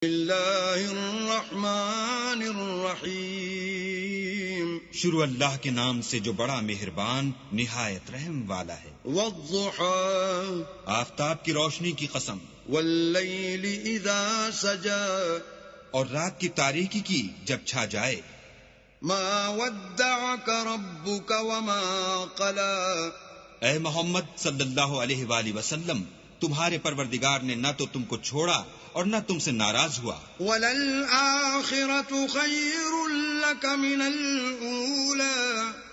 اللہ الرحمن الرحیم، شروع اللہ کے نام سے جو بڑا مہربان نہایت رحم والا ہے۔ والضحی، آفتاب کی روشنی کی قسم، واللیل اذا سجا، اور رات کی تاریکی کی جب چھا جائے۔ ما ودعک ربک وما قلا، اے محمد صلی اللہ علیہ وآلہ وسلم، تمہارے پروردگار نے نہ تو تم کو چھوڑا اور نہ تم سے ناراض ہوا۔ وللآخرۃ خیر لک من الاولی،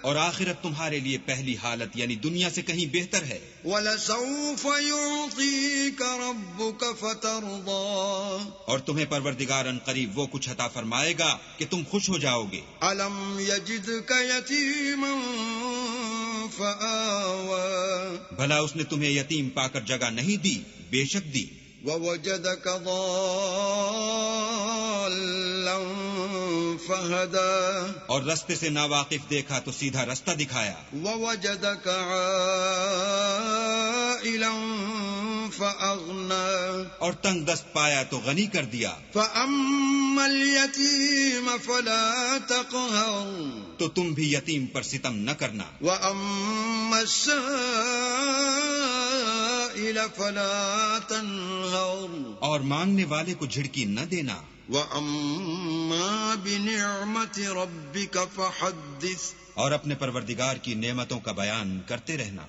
اور آخرت تمہارے لیے پہلی حالت یعنی دنیا سے کہیں بہتر ہے۔ وَلَسَوْفَ يُعْطِيكَ رَبُّكَ فَتَرْضَىٰ، اور تمہیں پروردگار ان قریب وہ کچھ عطا فرمائے گا کہ تم خوش ہو جاؤ گے۔ أَلَمْ يَجِدْكَ يَتِيمًا فَآوَىٰ، بھلا اس نے تمہیں یتیم پا کر جگہ نہیں دی؟ بے شک دی۔ وَوَجَدَكَ ضَالًّا فَهَدَىٰ، اور رستے سے ناواقف دیکھا تو سیدھا رستہ دکھایا۔ وَوَجَدَكَ عَائِلًا فَأَغْنَىٰ، اور تنگ دست پایا تو غنی کر دیا۔ فَأَمَّا الْيَتِيمَ فَلَا تَقْهَرْ، تو تم بھی یتیم پر ستم نہ کرنا۔ وَأَمَّا السَّائِلَ فَلَا تَنْهَرْ، اور مانگنے والے کو جھڑکی نہ دینا۔ وَأَمَّا بِنِعْمَةِ رَبِّكَ فَحَدِّثْ، اور اپنے پروردگار کی نعمتوں کا بیان کرتے رہنا۔